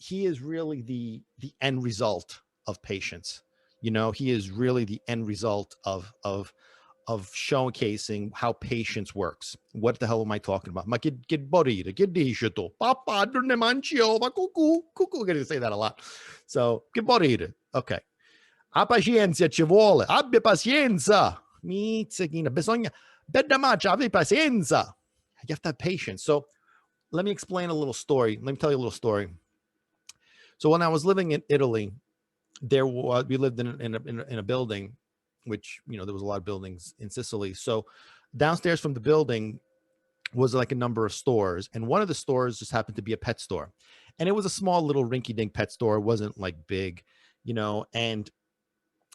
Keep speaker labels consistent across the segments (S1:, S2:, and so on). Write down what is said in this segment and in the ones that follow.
S1: he is really the end result of patience. You know, he is really the end result of showcasing how patience works. What the hell am I talking about? Ma che borire, che dici tu? Papà, non ne mangi ova, cucù, cucù. I'm going to say that a lot. So, che borire. Okay. A pazienza ci vuole. Abbia pazienza. Mizzichina. Bisogna, bella maccia, abbi pazienza. You have to have patience. So, let me explain a little story. Let me tell you a little story. So, when I was living in Italy, we lived in a building, which, you know, there was a lot of buildings in Sicily. So downstairs from the building was like a number of stores, and one of the stores just happened to be a pet store, and it was a small little rinky-dink pet store. It wasn't like big, you know, and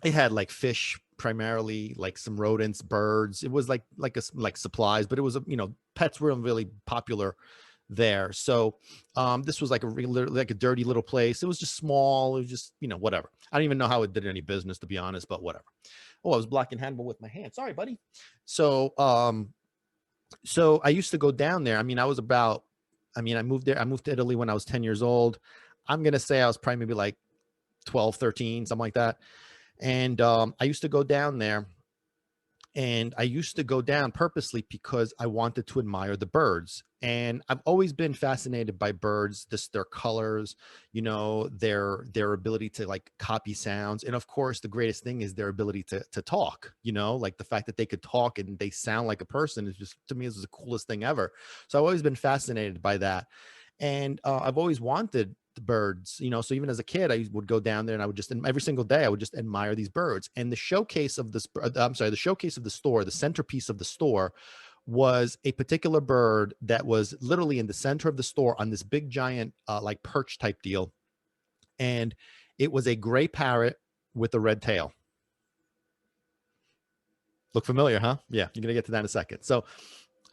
S1: it had like fish primarily, like some rodents, birds. It was like supplies, but it was pets were really popular there. So this was like like a dirty little place. It was just small. It was just, whatever. I don't even know how it did any business, to be honest, but whatever. Oh, I was blocking handle with my hand. Sorry, buddy. So so I used to go down there. I mean, I moved there. I moved to Italy when I was 10 years old. I'm going to say I was probably maybe like 12, 13, something like that. And I used to go down there, and I used to go down purposely because I wanted to admire the birds. And I've always been fascinated by birds, their colors, their ability to like copy sounds. And of course, the greatest thing is their ability to talk, like the fact that they could talk and they sound like a person is just, to me, is the coolest thing ever. So I've always been fascinated by that. And I've always wanted the birds, so even as a kid, I would go down there and I would just, every single day, I would just admire these birds. And the showcase of this, the showcase of the store, the centerpiece of the store was a particular bird that was literally in the center of the store on this big giant, like perch type deal. And it was a gray parrot with a red tail. Look familiar, huh? Yeah. You're going to get to that in a second. So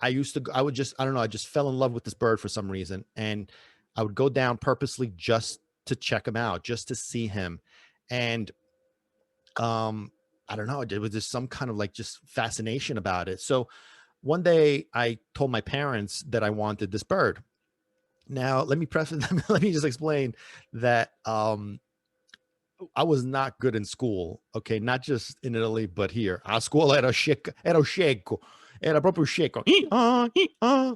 S1: I don't know. I just fell in love with this bird for some reason. And I would go down purposely just to check him out, just to see him. And I don't know, it was just some kind of like just fascination about it. So one day I told my parents that I wanted this bird. Now, let me just explain that I was not good in school, okay? Not just in Italy, but here. A scuola ero scecco. Era proprio scecco.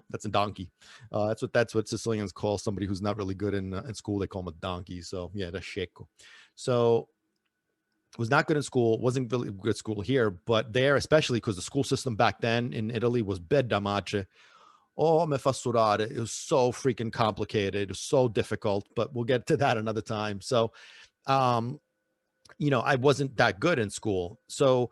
S1: That's a donkey. That's what Sicilians call somebody who's not really good in school. They call them a donkey. So yeah, that's scecco. So was not good in school. Wasn't really good at school here, but there, especially because the school system back then in Italy was bella mace. Oh, me fa sudare. It was so freaking complicated. It was so difficult, but we'll get to that another time. So, I wasn't that good in school. So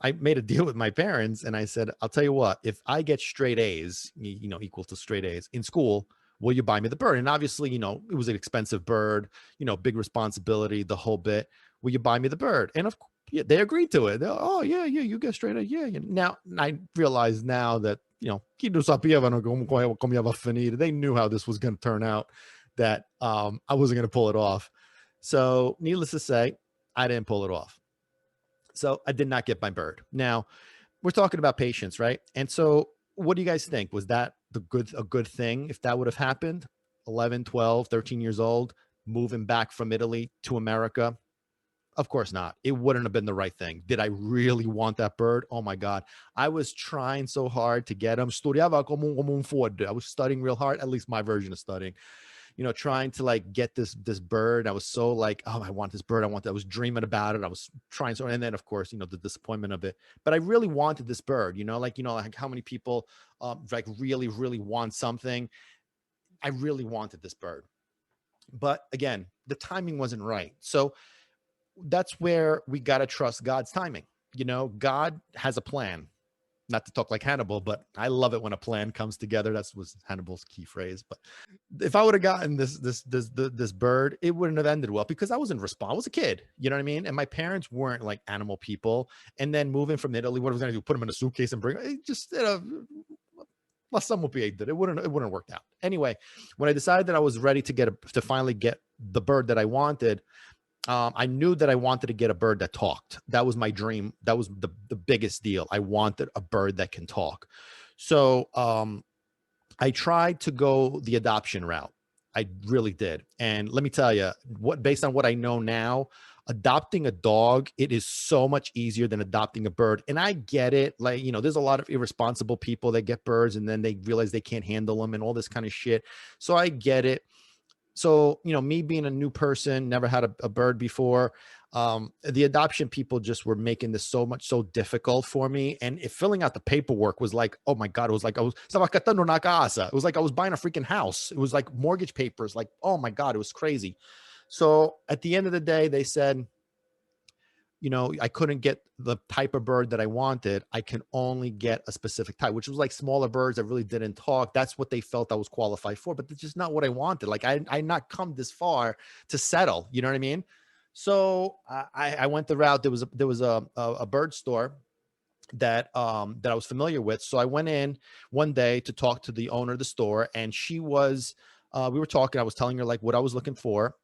S1: I made a deal with my parents and I said, I'll tell you what, if I get straight A's, equal to straight A's in school, will you buy me the bird? And obviously, it was an expensive bird, big responsibility, the whole bit. Will you buy me the bird? And they agreed to it. Oh yeah, you get straight A's. Yeah. Now I realize now that, chi lo sapevano come iba a finire. They knew how this was going to turn out, that I wasn't going to pull it off. So needless to say, I didn't pull it off. So I did not get my bird. Now we're talking about patience, right? And so what do you guys think? Was that a good thing if that would have happened? 11, 12, 13 years old, moving back from Italy to America? Of course not. It wouldn't have been the right thing. Did I really want that bird? Oh my God. I was trying so hard to get him. Studiava come un forte. I was studying real hard, at least my version of studying, trying to like get this bird. I was so like, oh, I want this bird. I was dreaming about it. I was trying so, and then of course, the disappointment of it, but I really wanted this bird, like how many people like really, really want something. I really wanted this bird, but again, the timing wasn't right. So that's where we got to trust God's timing. God has a plan. Not to talk like Hannibal, but I love it when a plan comes together. That was Hannibal's key phrase. But if I would have gotten this bird, it wouldn't have ended well because I wasn't responsible. I was a kid, you know what I mean? And my parents weren't like animal people. And then moving from Italy, what I was going to do? Put them in a suitcase and bring it? Just it wouldn't have worked out. Anyway, when I decided that I was ready to finally get the bird that I wanted, I knew that I wanted to get a bird that talked. That was my dream. That was the biggest deal. I wanted a bird that can talk. So I tried to go the adoption route. I really did. And let me tell you, based on what I know now, adopting a dog, it is so much easier than adopting a bird. And I get it. Like, there's a lot of irresponsible people that get birds and then they realize they can't handle them and all this kind of shit. So I get it. So, me being a new person, never had a bird before. The adoption people just were making this so difficult for me. And filling out the paperwork was like, oh my God, it was like it was like I was buying a freaking house. It was like mortgage papers, like, oh my God, it was crazy. So at the end of the day, they said, I couldn't get the type of bird that I wanted. I can only get a specific type, which was like smaller birds that really didn't talk. That's what they felt I was qualified for, but that's just not what I wanted. Like I not come this far to settle. You know what I mean? So I went the route. There was a bird store that I was familiar with. So I went in one day to talk to the owner of the store, and she was we were talking. I was telling her like what I was looking for,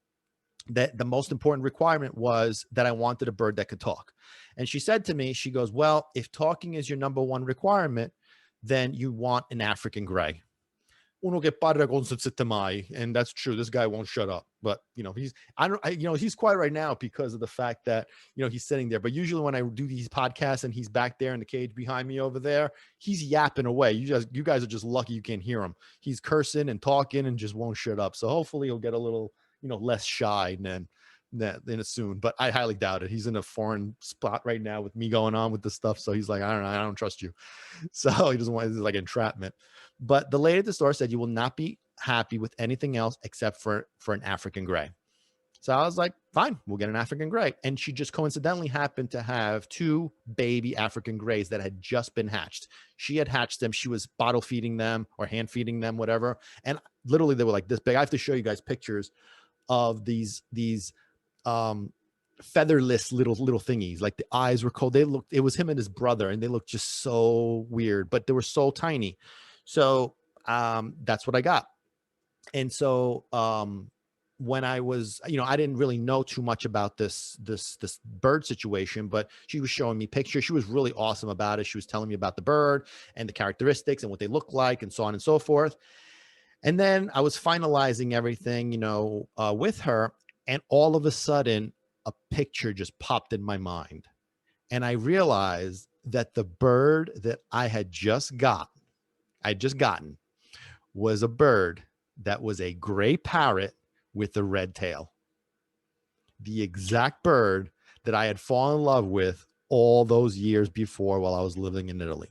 S1: that the most important requirement was that I wanted a bird that could talk. And she said to me, she goes, well, if talking is your number one requirement, then you want an African gray. Uno che parla con se mai. And that's true. This guy won't shut up. But he's quiet right now because of the fact that, he's sitting there. But usually when I do these podcasts and he's back there in the cage behind me over there, he's yapping away. You guys are just lucky you can't hear him. He's cursing and talking and just won't shut up. So hopefully he'll get a little, less shy than soon, but I highly doubt it. He's in a foreign spot right now with me going on with this stuff. So he's like, I don't know, I don't trust you. So he doesn't want, this is like entrapment. But the lady at the store said, you will not be happy with anything else except for an African gray. So I was like, fine, we'll get an African gray. And she just coincidentally happened to have 2 baby African grays that had just been hatched. She had hatched them. She was bottle feeding them or hand feeding them, whatever. And literally they were like this big. I have to show you guys pictures of these featherless little thingies. Like the eyes were cold. It was him and his brother, and they looked just so weird, but they were so tiny. So that's what I got. And so when I was, I didn't really know too much about this bird situation, but she was showing me pictures. She was really awesome about it. She was telling me about the bird and the characteristics and what they look like and so on and so forth. And then I was finalizing everything, with her, and all of a sudden a picture just popped in my mind. And I realized that the bird that I had just gotten was a bird that was a gray parrot with a red tail. The exact bird that I had fallen in love with all those years before while I was living in Italy.